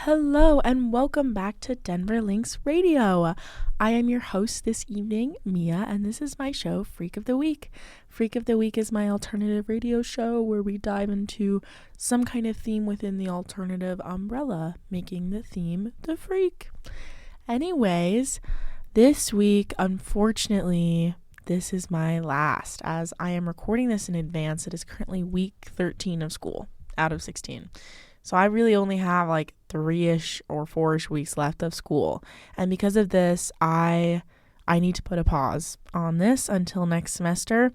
Hello and welcome back to Denver Lynx Radio. I am your host this evening, Mia, and this is my show, Freak of the Week. Freak of the Week is my alternative radio show where we dive into some kind of theme within the alternative umbrella, making the theme the freak. Anyways, this week, unfortunately, this is my last, as I am recording this in advance. It is currently week 13 of school out of 16. So I really only have like 3-ish or 4-ish weeks left of school. And because of this, I need to put a pause on this until next semester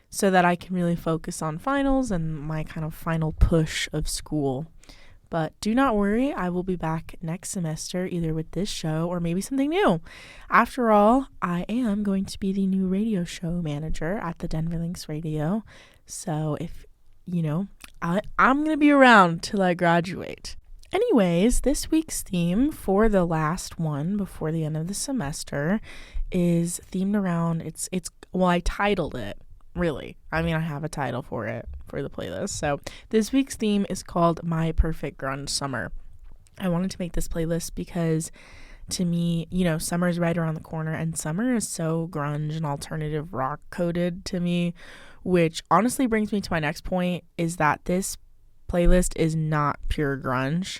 so that I can really focus on finals and my kind of final push of school. But do not worry, I will be back next semester either with this show or maybe something new. After all, I am going to be the new radio show manager at the Denver Lynx Radio. So if I'm going to be around till I graduate. Anyways, this week's theme for the last one before the end of the semester is themed around, I titled it, really. I have a title for it, for the playlist. So this week's theme is called My Perfect Grunge Summer. I wanted to make this playlist because to me, summer is right around the corner, and summer is so grunge and alternative rock coded to me, which honestly brings me to my next point, is that this playlist is not pure grunge.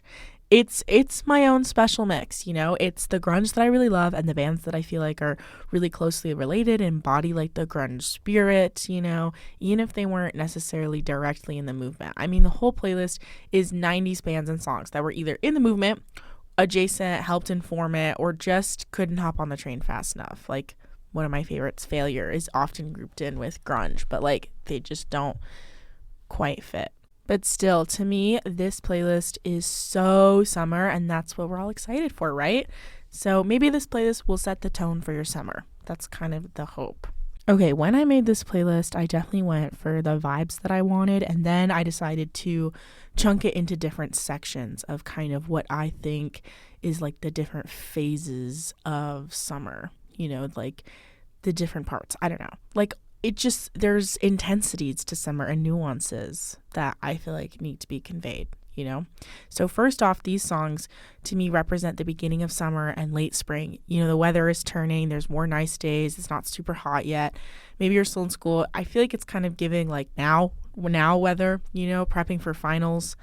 It's my own special mix, it's the grunge that I really love and the bands that I feel like are really closely related and embody like the grunge spirit, even if they weren't necessarily directly in the movement. The whole playlist is 90s bands and songs that were either in the movement, adjacent, helped inform it, or just couldn't hop on the train fast enough. Like one of my favorites, Failure, is often grouped in with grunge, but they just don't quite fit. But still, to me, this playlist is so summer, and that's what we're all excited for, right? So maybe this playlist will set the tone for your summer. That's kind of the hope. Okay, when I made this playlist, I definitely went for the vibes that I wanted, and then I decided to chunk it into different sections of kind of what I think is like the different phases of summer, the different parts. I don't know. There's intensities to summer and nuances that I feel like need to be conveyed, So first off, these songs to me represent the beginning of summer and late spring. The weather is turning, there's more nice days, it's not super hot yet. Maybe you're still in school. I feel like it's kind of giving like now weather, prepping for finals.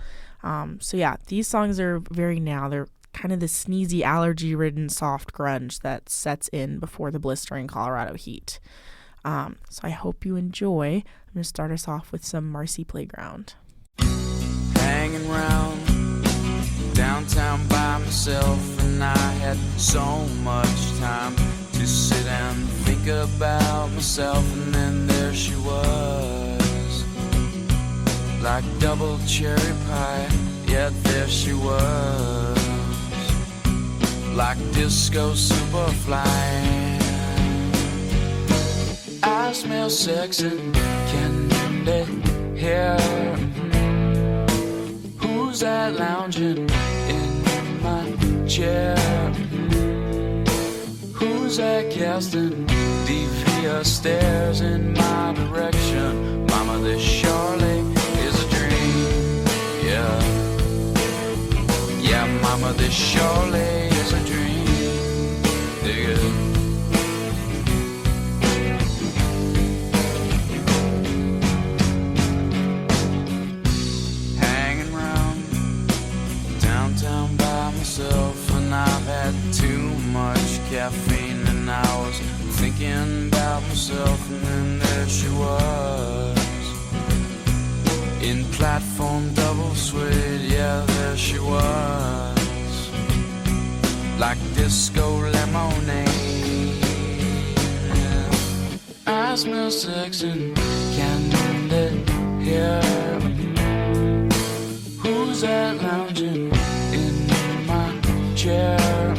So yeah, these songs are very now. They're kind of the sneezy, allergy-ridden soft grunge that sets in before the blistering Colorado heat. So I hope you enjoy. I'm going to start us off with some Marcy Playground. Hanging round downtown by myself, and I had so much time to sit and think about myself, and then there she was, like double cherry pie, yet there she was, like disco superfly. I smell sex and candy here. Who's that lounging in my chair? Who's that casting devious stares in my direction? Mama, this surely is a dream. Yeah, mama, this surely is a dream. Dig it. And I've had too much caffeine, and I was thinking about myself, and then there she was, in platform double suede. Yeah, there she was, like disco lemonade. I smell sex and candy here. Who's that lounging in chair?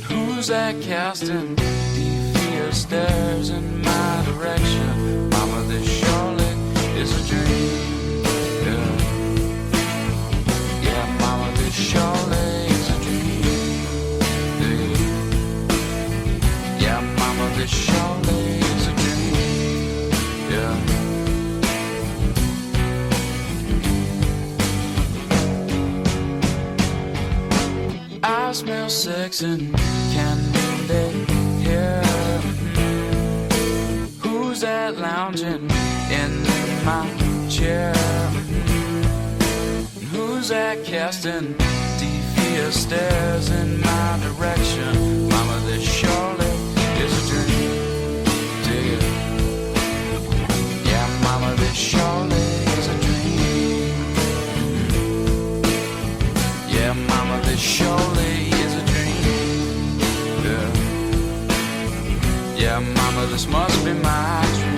Who's that casting devious stares in my direction? Mama, this surely is a dream. Yeah, mama, this surely is a dream. Yeah, mama, this surely is a dream. Yeah. smell sex and candy here. Who's that lounging in my chair? Who's that casting devious stares in my direction? Mama, this surely is a dream. Dig it. Yeah, mama, this surely is a dream. Yeah, mama, this surely is a dream. Yeah, yeah, mama, this must be my dream.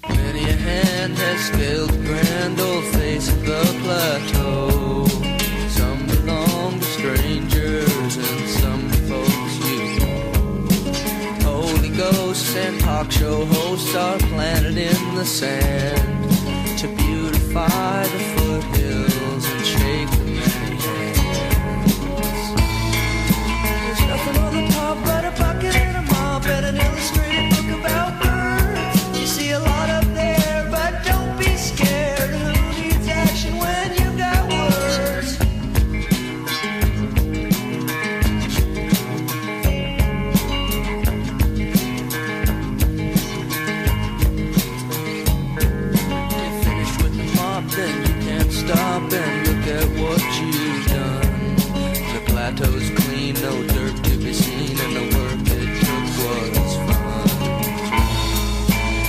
Many a hand has scaled the grand old face of the plateau. Some belong to strangers and some to folks you know. Holy ghosts and talk show hosts are planted in the sand to beautify the foothills and shake the many hands. There's nothing on the top but a bucket and a mop and an illustrated book about birds. You see a lot up there, but don't be scared. Who needs action when you got words? You finish with the mop, then you can't stop and look at what you've done. The plateau's clean, no dirt to be seen, and the work it took was fun.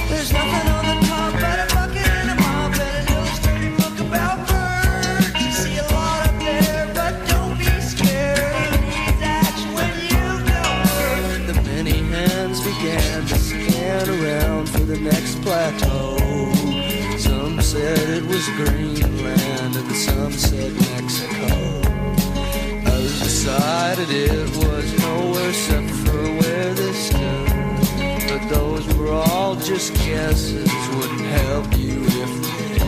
There's nothing on the top but a bucket and a mop and an illustrated book about birds. You see a lot up there, but don't be scared. Who needs action when you've got work? The many hands began to scan around for the next plateau. Some said it was Greenland and some said Mexico. Others decided it was nowhere except for where they stood. But those were all just guesses, wouldn't help you if they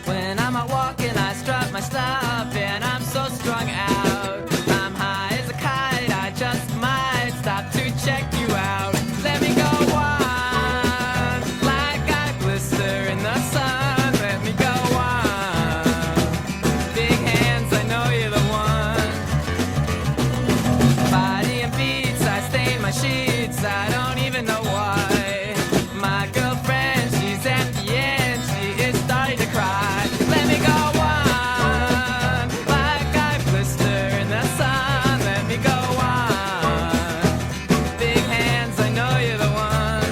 When I'm out walking, I strut my stuff, and I'm so strung out. I'm high as a kite, I just might stop to check you out. Let me go on, like I blister in the sun. Let me go on, big hands, I know you're the one. Body and beats, I stain my sheets, I don't even know why. My girlfriend, she's at the end, she is starting to cry. Let me go on, like I blister in the sun. Let me go on, big hands, I know you're the one.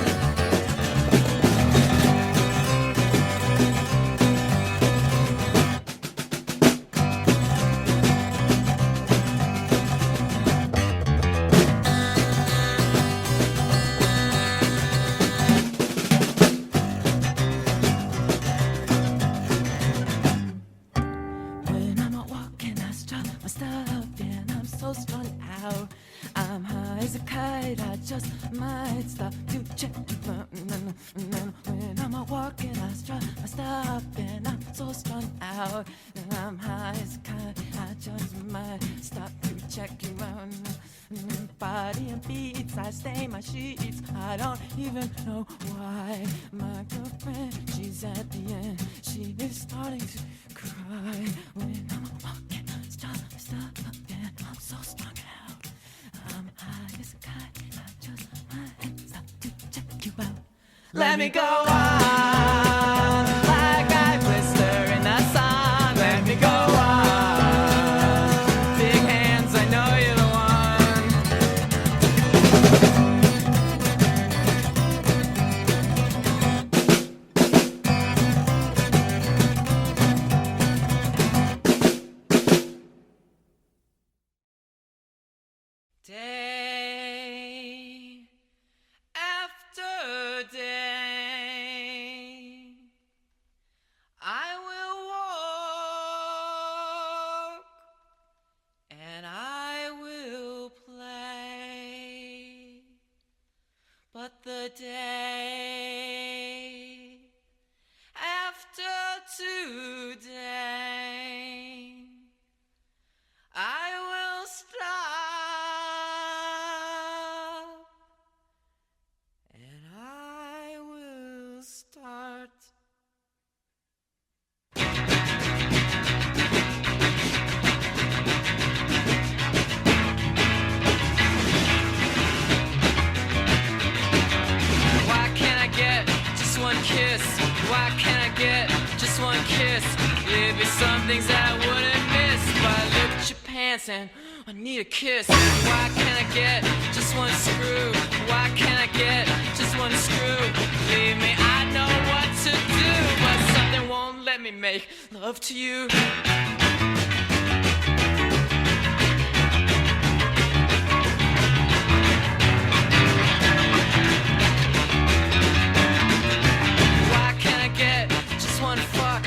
When I'm out walking, I strut my stuff, and I'm so strung out. I'm high as a kite, I just might stop to check. When I'm out walking, I strut my stuff, and I'm so strung out. I'm high as a kite, I just might stop to check you out. Body and beats, I stain my sheets, I don't even know why. My girlfriend, she's at the end, she is starting to cry. When Let me go on, like I blister in the sun. Let me go on, big hands, I know you're the Day after day, I will walk and I will play, but the day after today, I will stop and I will start. Why can't I get just one kiss? Why can't I get just one kiss? There'd be some things that I wouldn't miss, but I look at your pants and I need a kiss. Why can't I get just one screw? Why can't I get just one screw? Believe me, I know what to do, but something won't let me make love to you. Why can't I get just one fuck?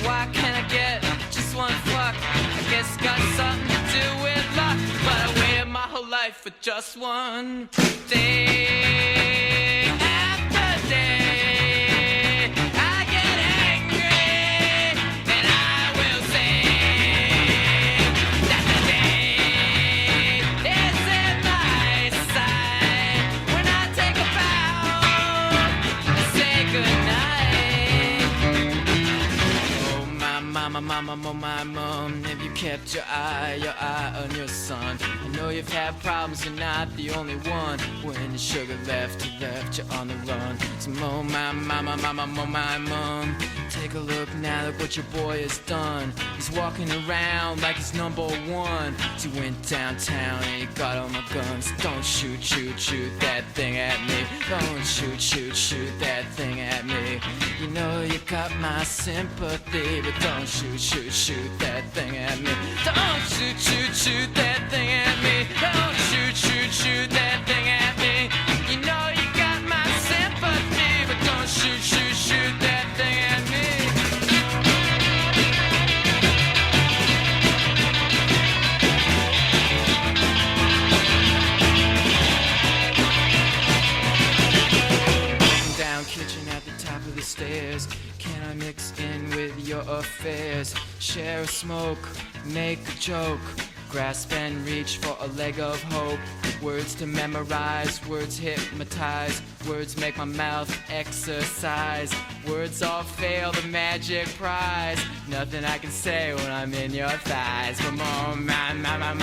Why can't I get just one fuck? I guess it's got something to do with luck, but I waited my whole life for just one day after day. I get angry and I will sing that the day is in my sight. When I take a bow and say goodnight. Oh my mama, mama, oh my mom, have you kept your eye on your son? I know you've had problems, you're not the only one. When the sugar left you on the run. So oh my mama, mama, oh my mom, take a look now, look what your boy has done. He's walking around like he's number one. So he went downtown and he got all my guns. Don't shoot that thing at me. Don't shoot that thing at me. You know you got my sympathy, but don't shoot that thing at me. Don't shoot that thing at me. Don't shoot that thing at me. You know you got my sympathy, but don't shoot that thing at me. Down kitchen at the top of the stairs. Can I mix in with your affairs? Share a smoke, make a joke, grasp and reach for a leg of hope. Words to memorize, words hypnotize, words make my mouth exercise. Words all fail the magic prize. Nothing I can say when I'm in your thighs. But oh my mother,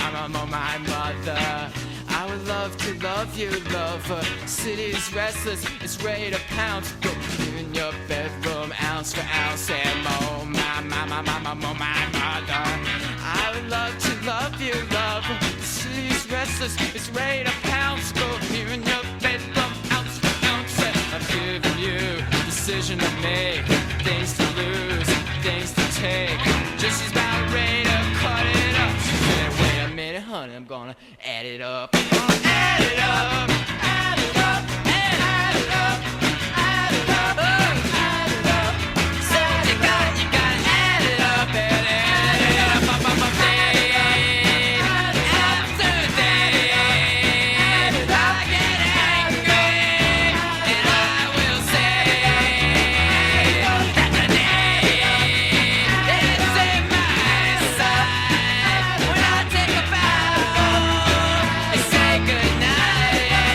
I would love to love you, lover. City's restless, it's ready to pounce. Put you in your bedroom, ounce for ounce. And oh my mother, I would love to love you, lover. City's restless, it's ready to pounce. Go here in your bedroom, ounce for ounce. And I'm giving you decision to make, things to lose, things to take. Just as about ready to cut it up. She said, wait a minute, honey, I'm gonna add it up. I'm gonna add it up, add it up, add it up, add it up, add it up. So you gotta add it up, add it up, day after day. I get angry and I will say that the day is in my sight. When I take a bow and say goodnight.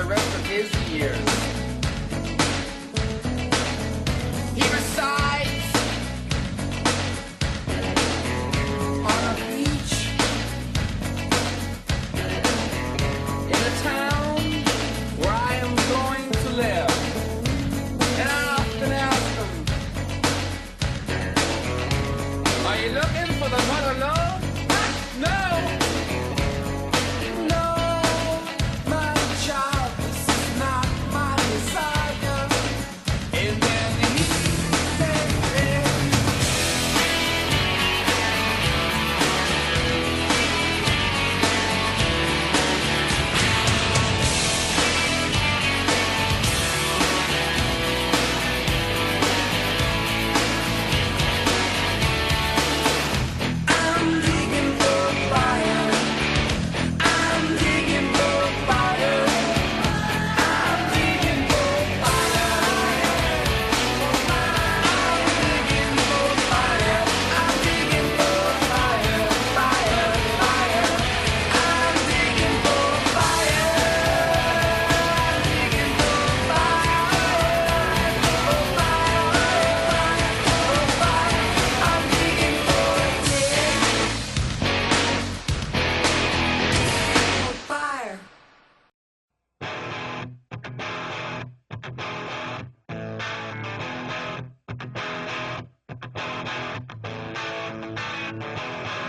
rest of his years. He resides on a beach in a town where I am going to live. And I often ask him, are you looking for the mother love? No!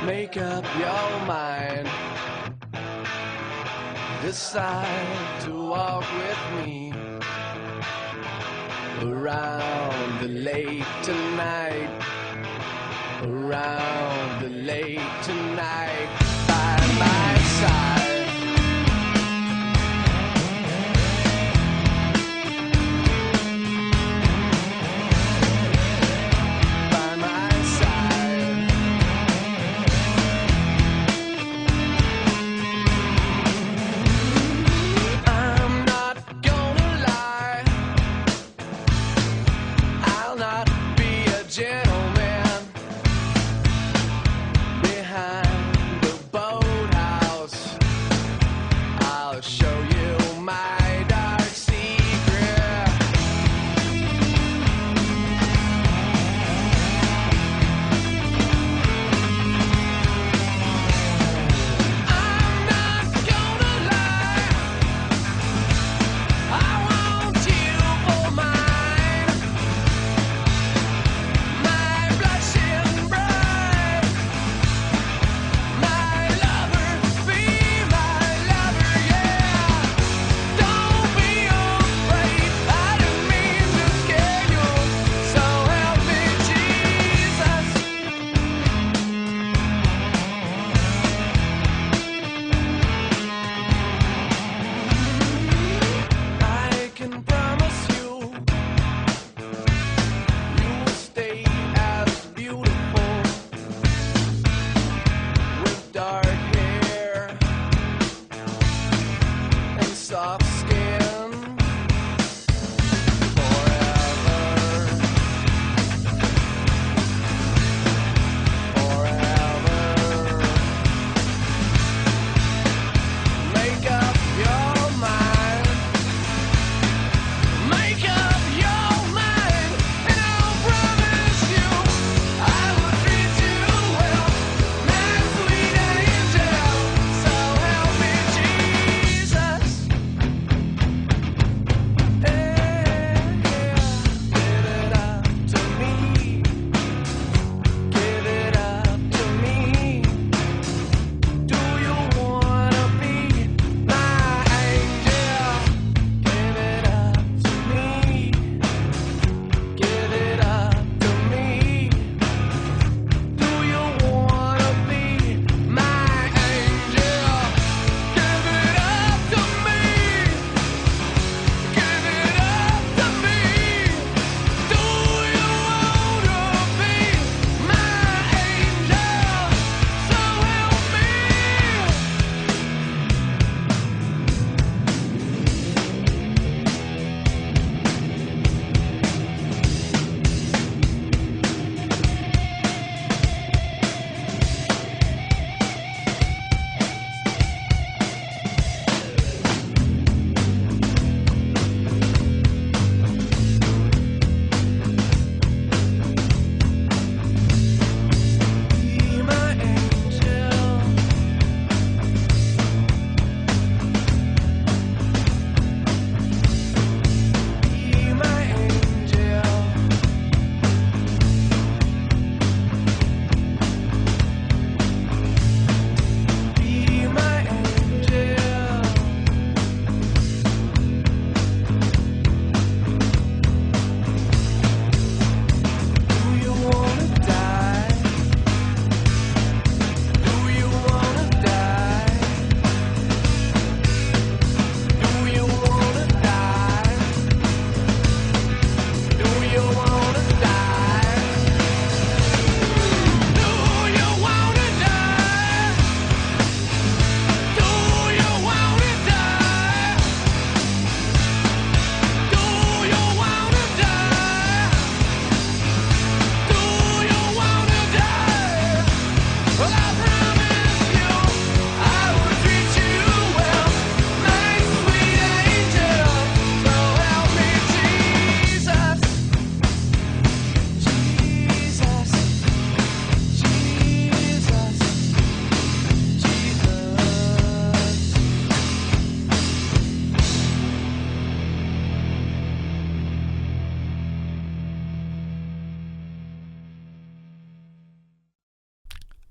Make up your mind. Decide to walk with me around the lake tonight. Around the lake tonight. By my side. Gentleman behind the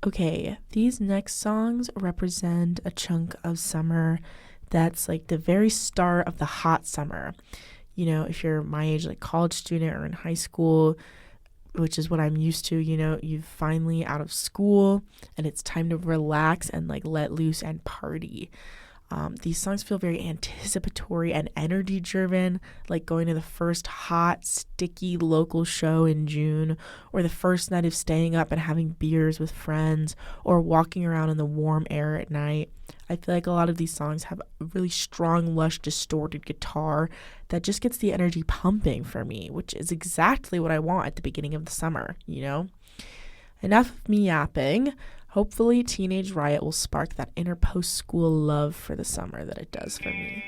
Okay, these next songs represent a chunk of summer that's like the very start of the hot summer. You know, if you're my age, like college student or in high school, which is what I'm used to, you know, you've finally out of school and it's time to relax and like let loose and party. These songs feel very anticipatory and energy driven, like going to the first hot, sticky local show in June, or the first night of staying up and having beers with friends, or walking around in the warm air at night. I feel like a lot of these songs have a really strong, lush, distorted guitar that just gets the energy pumping for me, which is exactly what I want at the beginning of the summer, you know? Enough of me yapping. Hopefully, Teenage Riot will spark that inner post-school love for the summer that it does for me.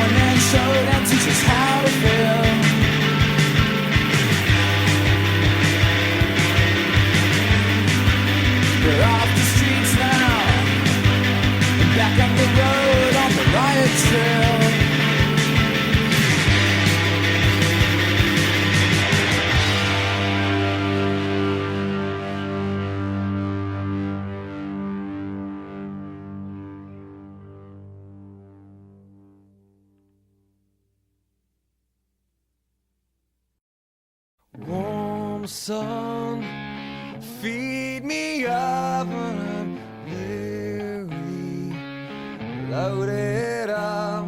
one man show that teaches how to feel. We're off the streets now, and back on the road on the riot trail. Warm sun, feed me up when I'm weary. Load it up,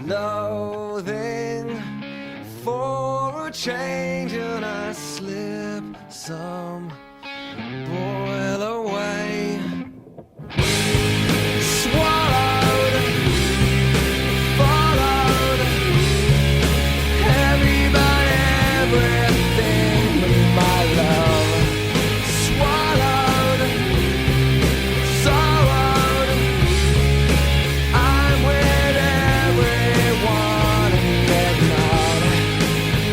loathing for a change, and I slip some, boil away. Swallowed, followed, everybody, everything but my love. Swallowed, sorrowed, I'm with everyone and yet not.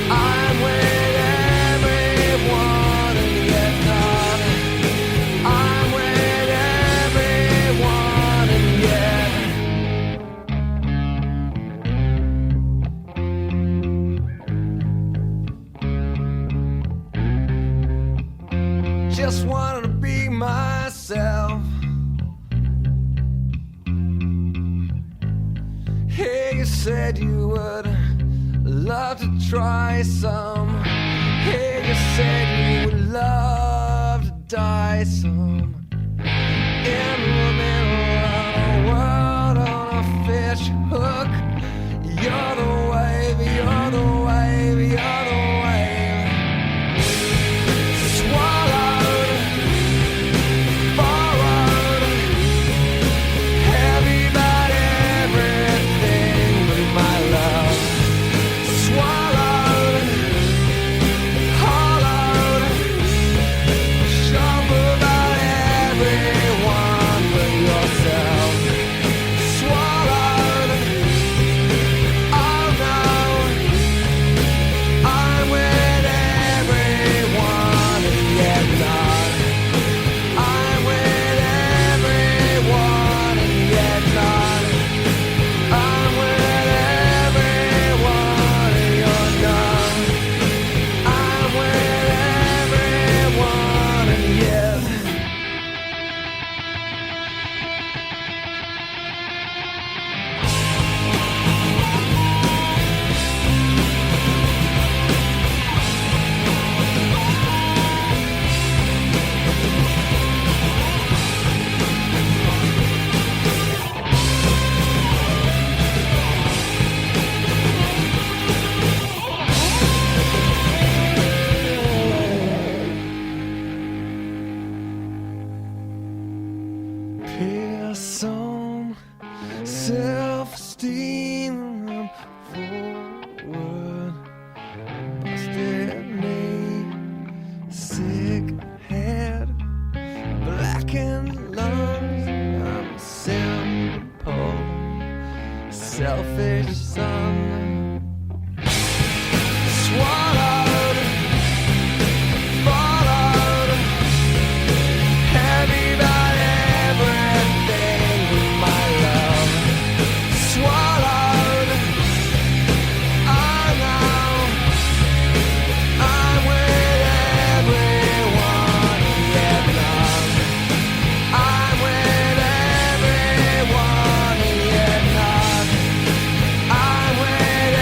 I'm with everyone and yet not. I'm with everyone and yet. Just wanted to be myself. Hey, you said you would love to try some. Hey, you said you would love to die some. In the middle of the world on a fish hook. You're the wave, you're the wave, you're the wave. Swallowed, borrowed, everybody, everything but my love. Swallowed, hollowed, sharp about everyone but yourself. Swallowed, oh no, I'm with everyone and yet not. I'm with everyone and yet not. I'm with everyone and you're not. I'm with everyone and yet. Pierce on self-esteem, I'm forward. Busted knee, sick head, blackened lungs. I'm simple, selfish son. Swallowed, followed, everybody, everything with my love. Swallowed, oh no, I'm with everyone yet not. I'm with everyone yet not. I'm with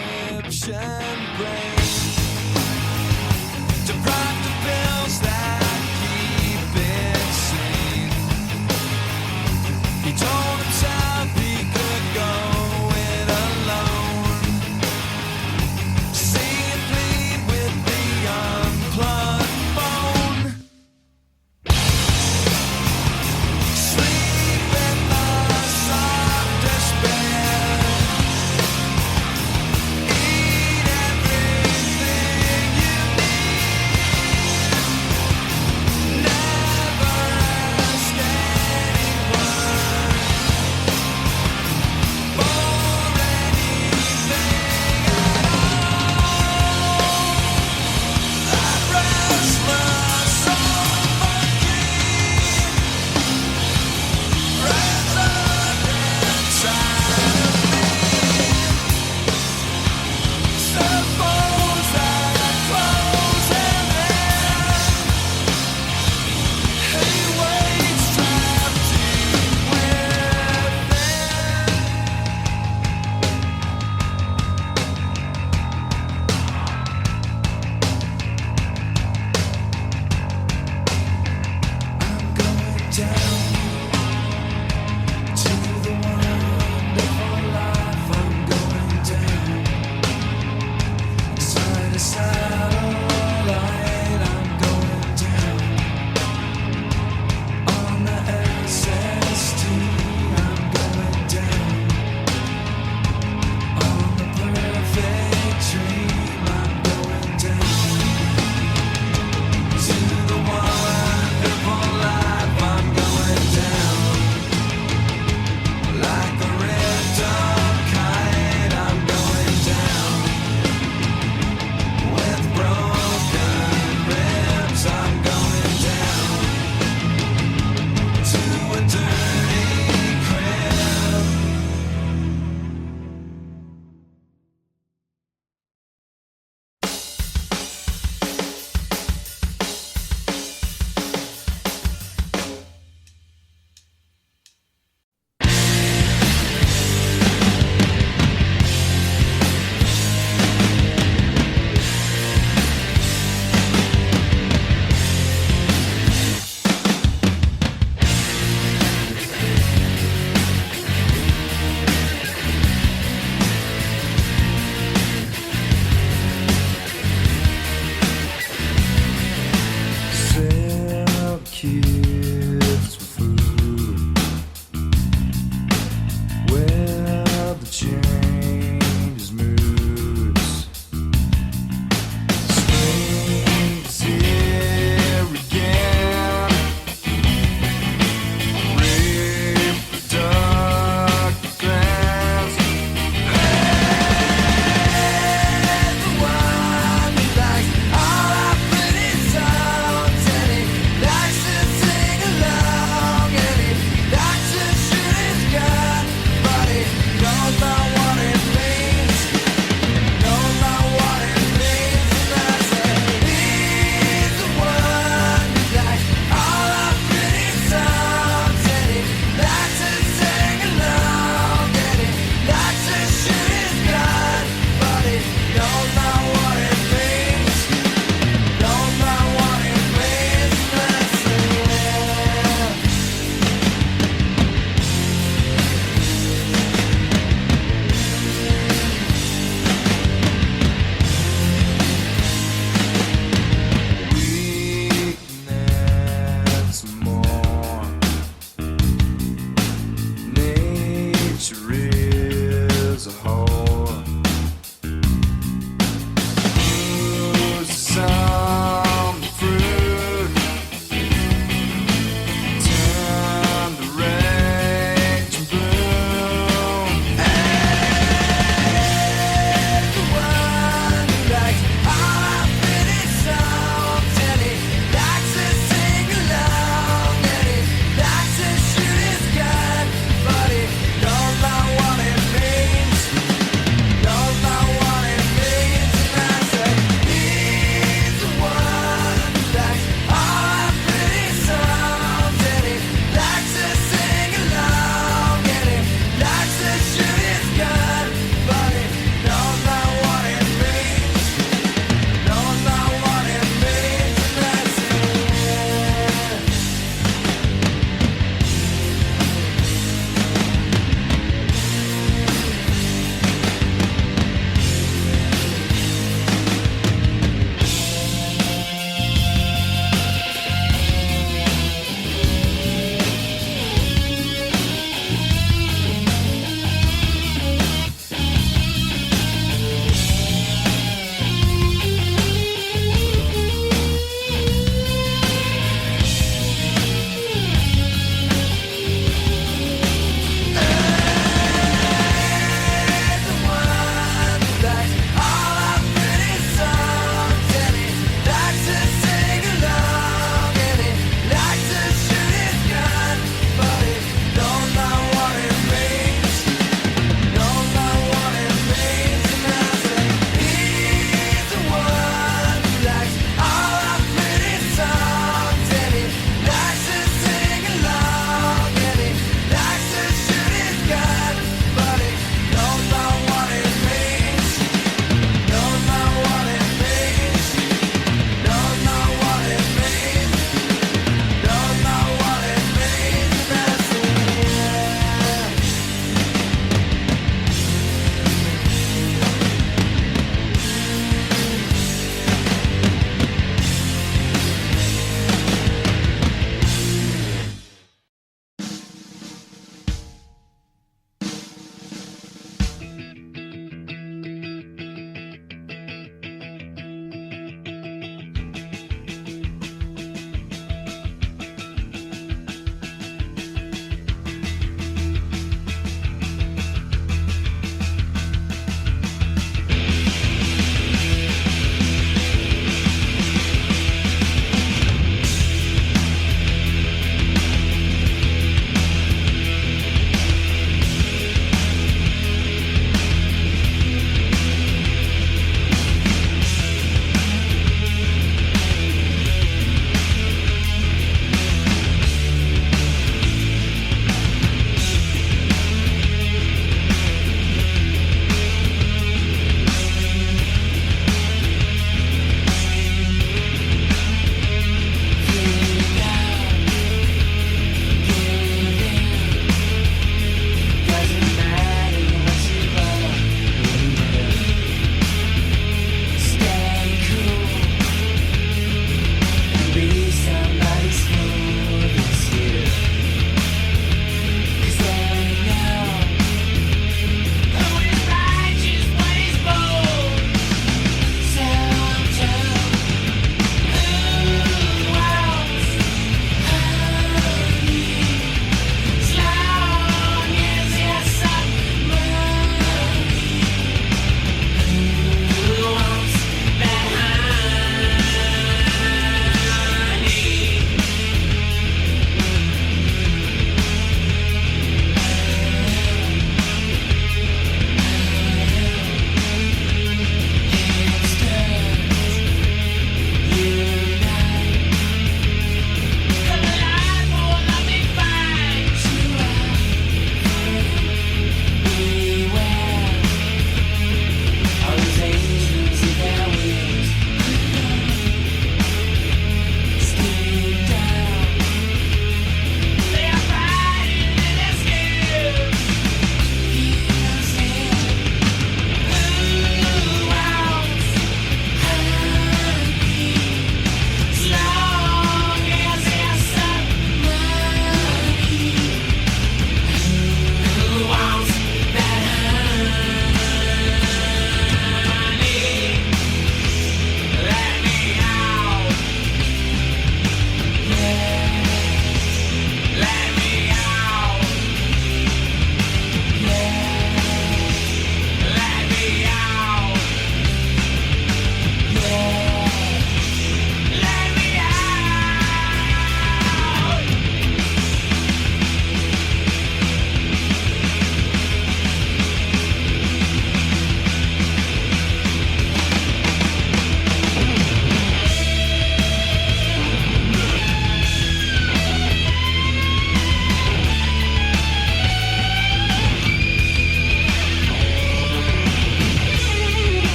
prescription brain, deprived of pills that keep it sane. He told himself he could go it alone, sing and plead with the unplugged phone. Sleep in the softest bed, eat everything you need, never ask anyone for anything at all. That restless soul resident inside of me. Suppose that I close him in. He waits trapped deep within. I'm going down to the wonderful life. I'm going down side to side, alright. I'm going down on the SST. I'm going down on the perfect dream. I'm going down to the wonderful life. I'm going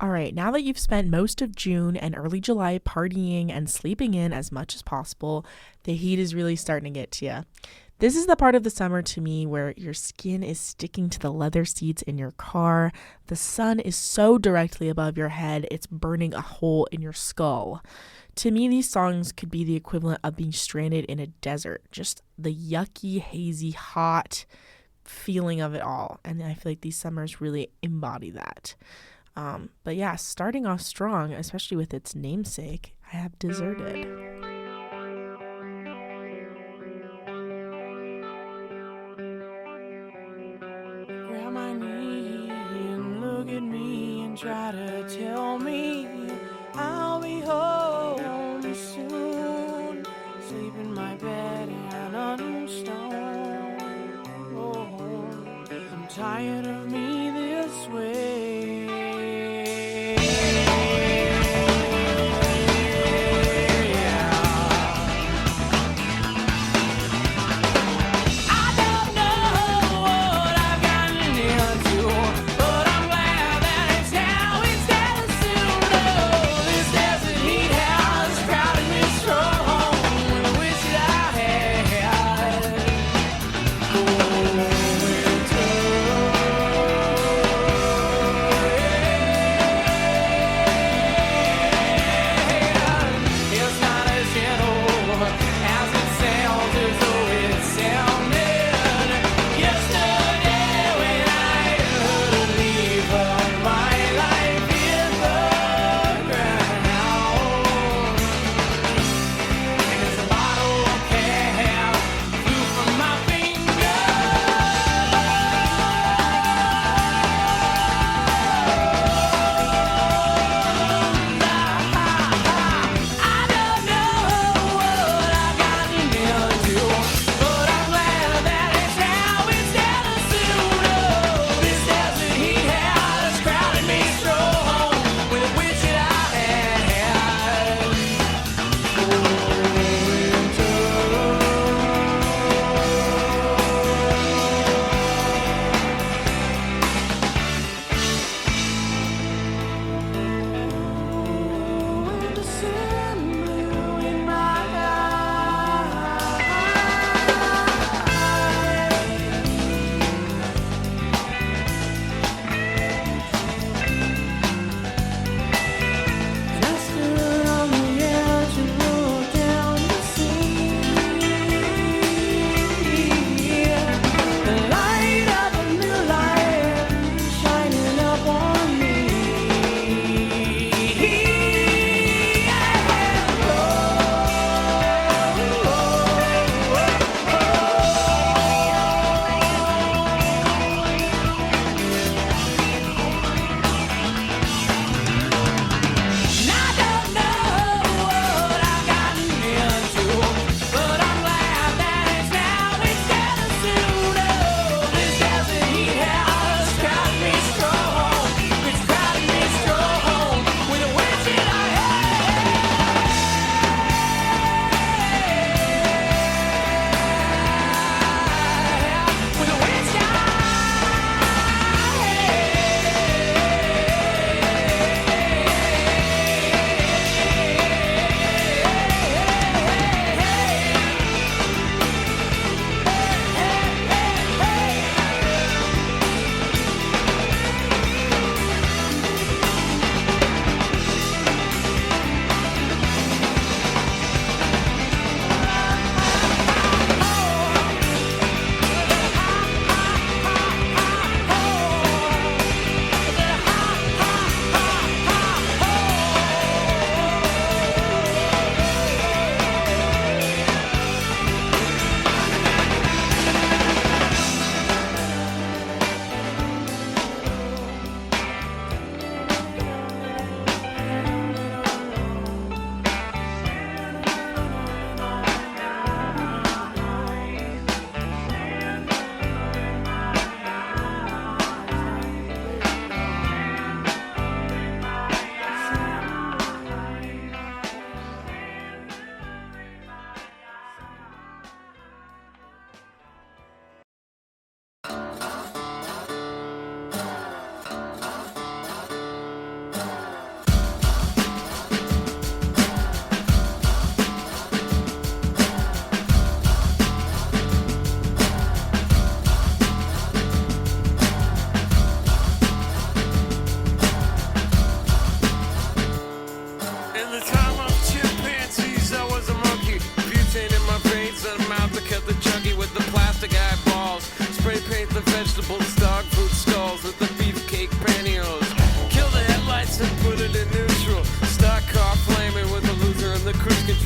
All right, now that you've spent most of June and early July partying and sleeping in as much as possible, the heat is really starting to get to you. This is the part of the summer to me where your skin is sticking to the leather seats in your car. The sun is so directly above your head, it's burning a hole in your skull. To me, these songs could be the equivalent of being stranded in a desert. Just the yucky, hazy, hot feeling of it all. And I feel like these summers really embody that. But yeah, starting off strong, especially with its namesake, I have Deserted. Grab my knee and look at me and try to tell me I'll be home soon. Sleep in my bed and unstone. Oh, I'm tired of me this way.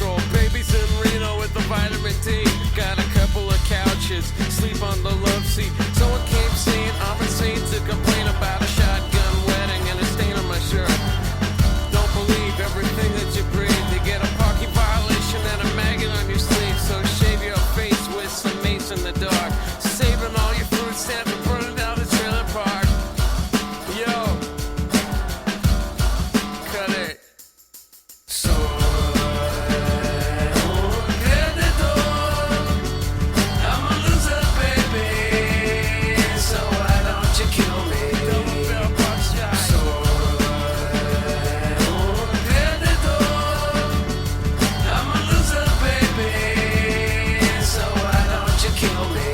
control. Babies in Reno with the vitamin D. Got a couple of couches, sleep on the love seat. Someone came saying I'm insane to complain about a shotgun wedding and a stain on my shirt. Don't believe everything that you breathe. You get a parking violation and a maggot on your sleeve. So shave your face with some mace in the dark. Saving all your fruit stamps and burning down the trailer park. Yo, cut it. So I'm a loser, baby. So why don't you kill me? So I'm a loser, baby. So why don't you kill me?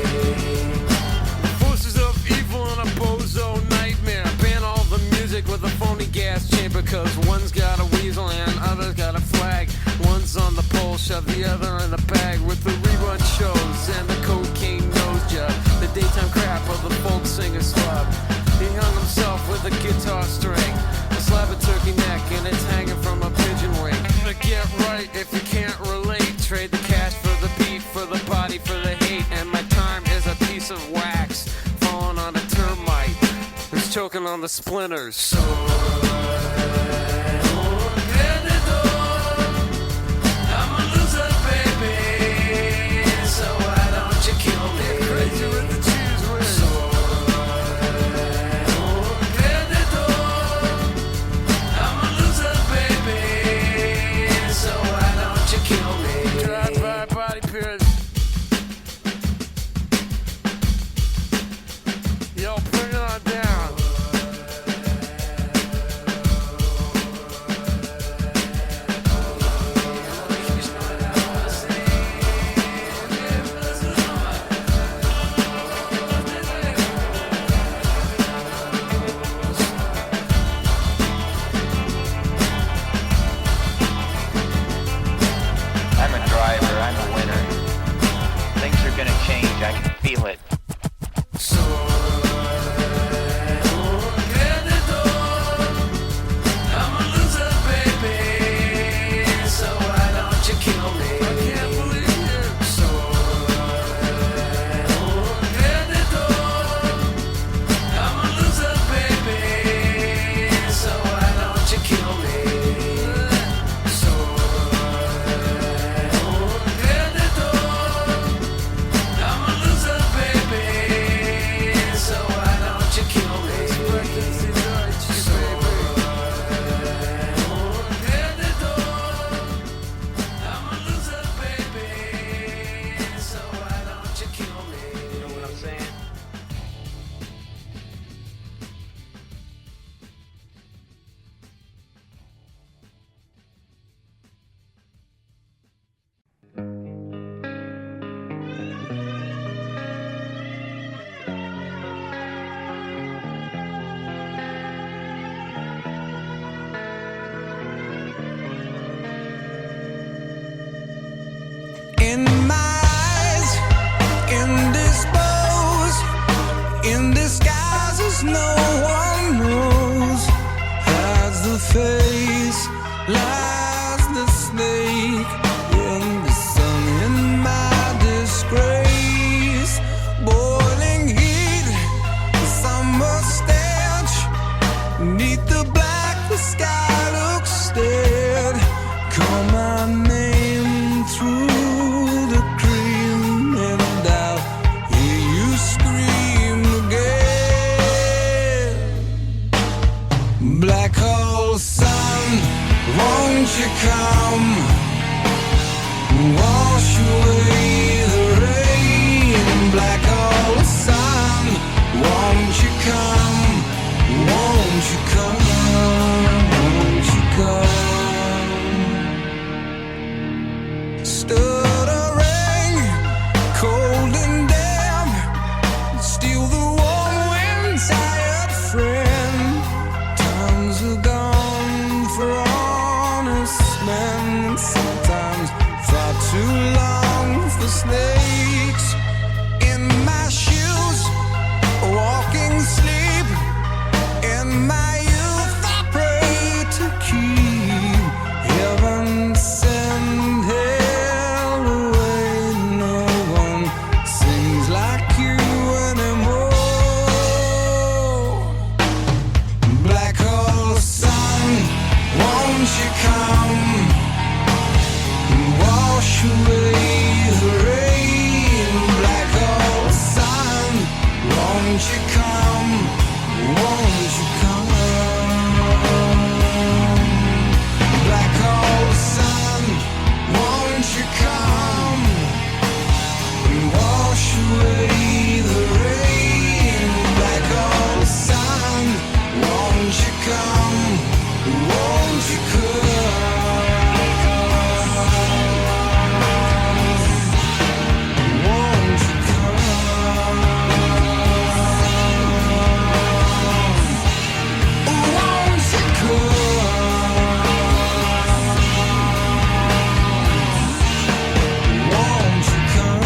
Forces of evil and a bozo nightmare. Ban all the music with a phony gas chamber. Cause one's got a weasel and other's got a flag. One's on the pole, shove the other in the bag. With the rerun shows and the cocaine nose job. The daytime crap of the folk singer slub. He hung himself with a guitar string. A slab of turkey neck and it's hanging from a pigeon wing. But get right if you can't relate. Trade the cash for the beat, for the body, for the hate. And my time is a piece of wax falling on a termite who's choking on the splinters. So I'm a loser, baby. So why don't you kill me? Crazy with the cheese whiz. So I'm a loser, baby. So why don't you kill me? Drive-by body pierce. Yo, bring it on down. I'm a driver, I'm a winner. Things are gonna change, I can feel it. So I'm a loser, baby. So why don't you kill me? I can't believe you. So I'm a loser, baby. So why don't you kill me? So I'm a loser, baby. So why don't you kill me? So I'm a loser, baby. So why don't you kill me? You know what I'm saying? In my eyes, indisposed, in disguises no one knows. Hides the face, lies the snake in the sun. In my disgrace, boiling heat, the summer stench. Neath the black, the sky looks dead. Call my name through the cream, and I'll hear you scream again. Black hole sun, won't you come? Wash away the rain. Black hole sun, won't you come? Won't you come? Won't you come? Stuttering, cold and damp, steal the warm wind, tired friend. Times are gone for honest men. Sometimes far too long for snakes. In my shoes, walking sleep. In my youth, I pray to keep heaven send help. away the rain, black hole sun. Won't you come? Won't you come? Black hole sun, won't you come and wash away the rain? Black hole sun, won't you come? Won't you come? Won't you come? Won't you come? Won't you come?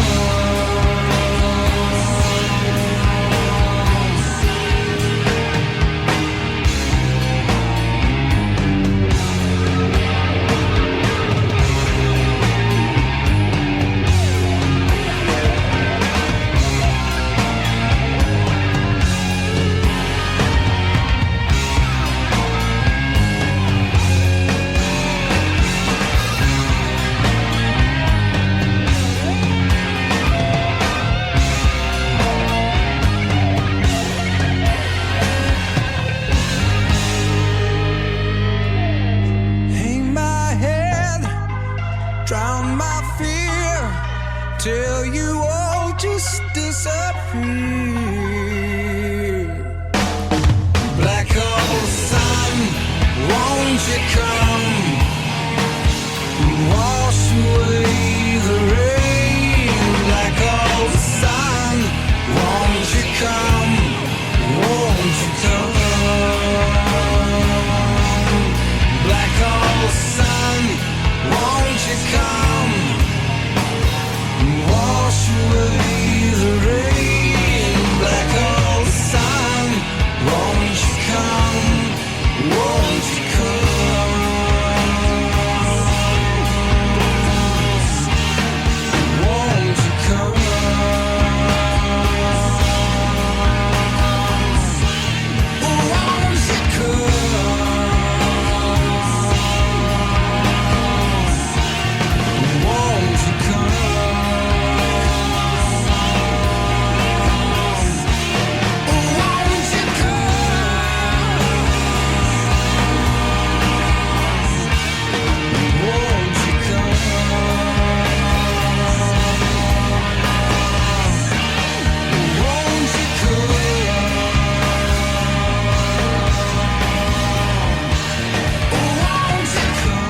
Hang my head, drown my fear, till you all just disappear. Black hole sun, won't you come? Wash away the rain. Black hole sun, won't you come? Won't you come? Black hole sun, won't you come? Wash away the rain. Black hole sun, won't you come? Won't you come? Won't you come? Won't you come? Won't you come?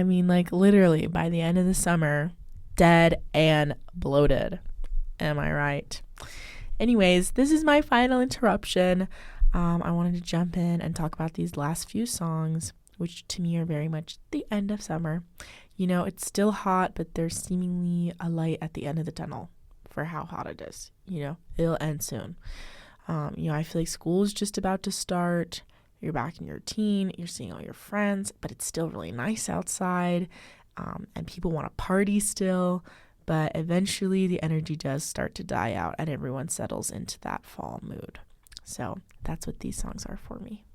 I mean, like, literally by the end of the summer, dead and bloated. Am I right? Anyways, this is my final interruption. I wanted to jump in and talk about these last few songs, which to me are very much the end of summer. You know, it's still hot, but there's seemingly a light at the end of the tunnel for how hot it is. You know, it'll end soon. You know, I feel like school is just about to start. You're back in your routine. You're seeing all your friends, but it's still really nice outside. And people want to party still. But eventually the energy does start to die out and everyone settles into that fall mood. So that's what these songs are for me.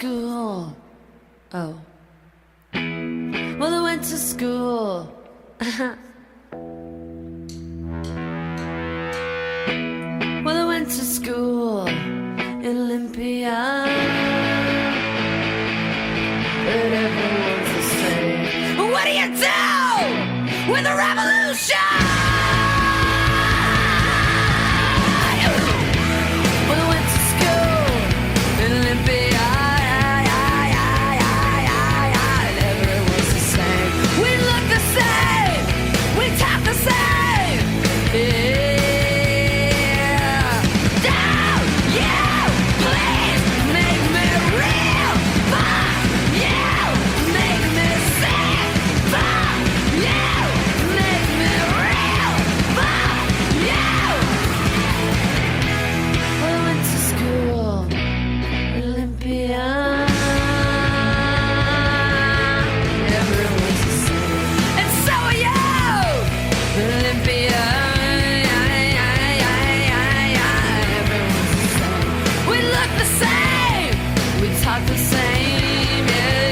school. Oh. Well, I went to school. Well, I went to school in Olympia. But everyone's the same. What do you do with a revolution? Well, I went to school in Olympia. And everyone's the same. We look the same. We talk the same. Yeah. Don't you please make me real. Fuck you. Make me sick. Fuck you. Make me real. Fuck you. Well, I went to school in Olympia. Everyone's the same. And so are you. Olympia. Everyone's the same. We look the same. We talk the same. Yeah.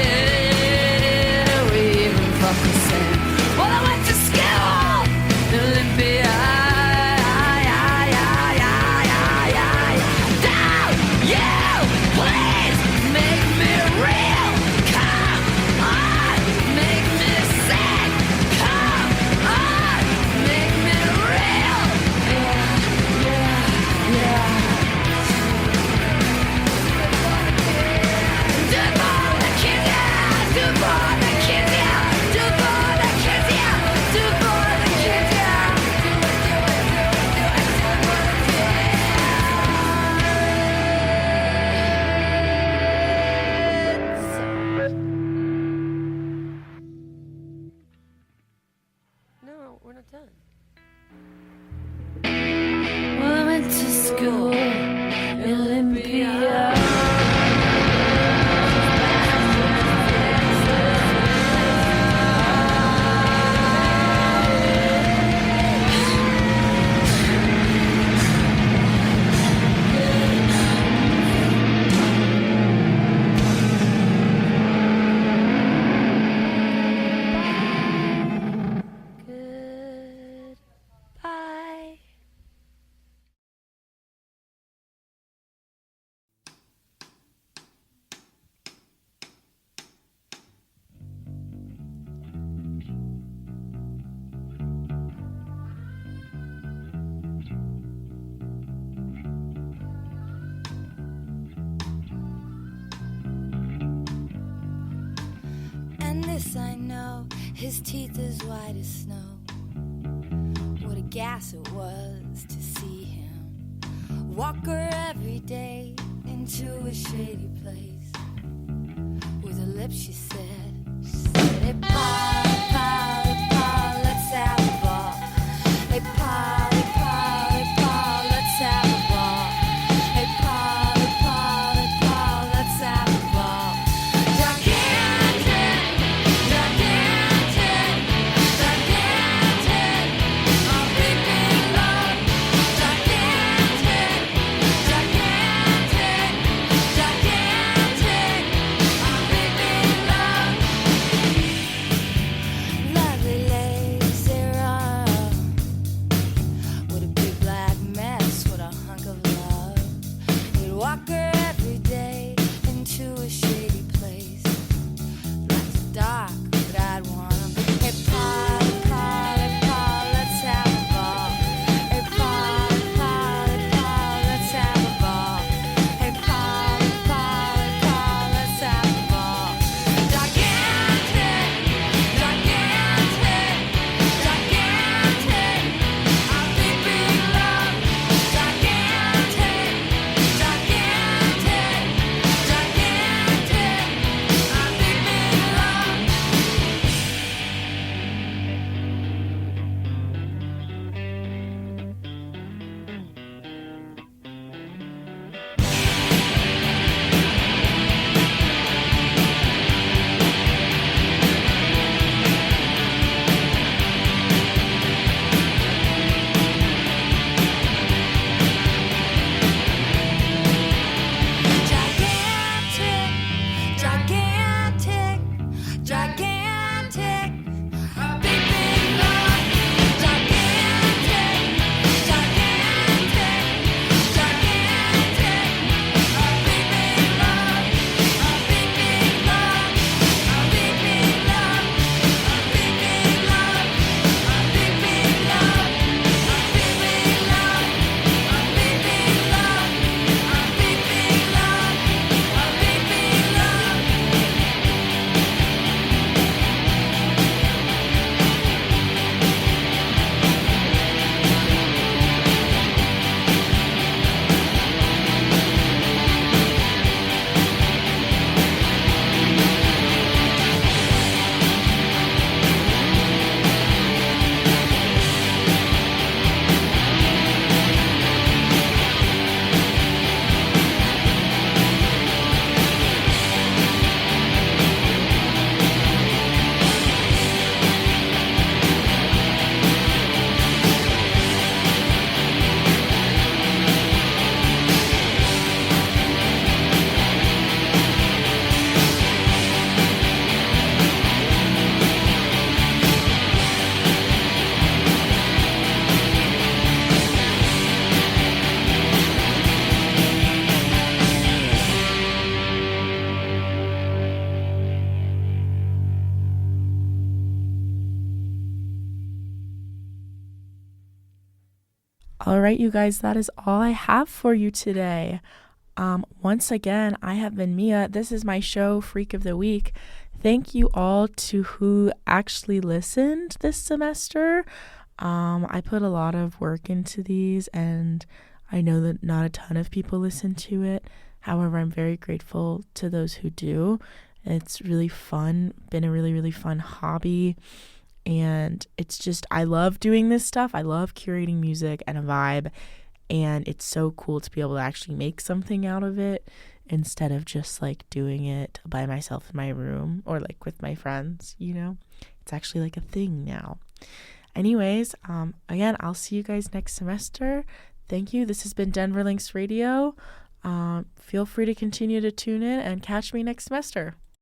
We even fuck the same. Well, I went to school in Olympia. Don't you please make me real? Come on, make me sick. Come on, make me real. Yeah. Do for the kids, yeah. Do for the kids, yeah. Do for the kids, yeah. Do for the kids, yeah. No, we're not done. Well, I went to school in Olympia. Goodbye. And this I know, his teeth as white as snow. What a gas it was to see him walk her every day into a shady place. With her lips she said, hey pa, pa, hey pa, let's have a ball. Hey pa, hey pa, hey pa, let's have a ball. Hey pa, hey pa, hey pa, let's have a ball. Gigantic, gigantic, gigantic, my big big love. Gigantic, gigantic, gigantic, my big big love. All right, you guys, that is all I have for you today. Once again, I have been Mia. This is my show, Freak of the Week. Thank you all to who actually listened this semester. I put a lot of work into these, and I know that not a ton of people listen to it. However, I'm very grateful to those who do. It's really fun, been a really, really fun hobby. And it's just, I love doing this stuff. I love curating music and a vibe. And it's so cool to be able to actually make something out of it instead of just like doing it by myself in my room or like with my friends, you know? It's actually like a thing now. Anyways, again, I'll see you guys next semester. Thank you. This has been Denver Lynx Radio. Feel free to continue to tune in and catch me next semester.